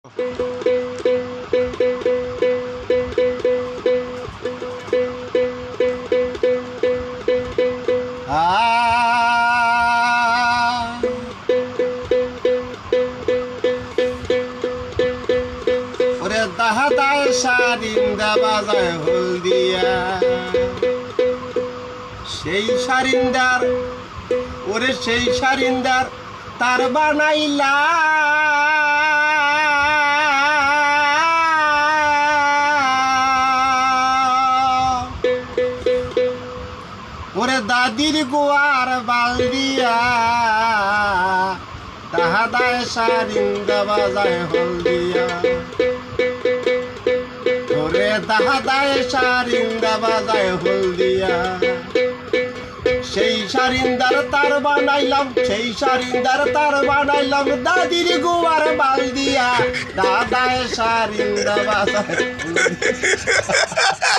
ওরে দাহাদায় সারিন্দা বাজায় হলদিয়া সেই সারিন্দার ওরে সেই সারিন্দার তার বানাইলা ওরে দাদির গোয়ার বালদিয়া দাহাদায় সারিন্দা বাজায় হলদিয়া ওরে দাহাদায় সারিন্দা বাজায় হলদিয়া সেই সারিন্দার তার বানাইলাম সেই সারিন্দার তার বানাইলাম দাদির গোয়ার বালদিয়া দাদায় সারিন্দা বাজায়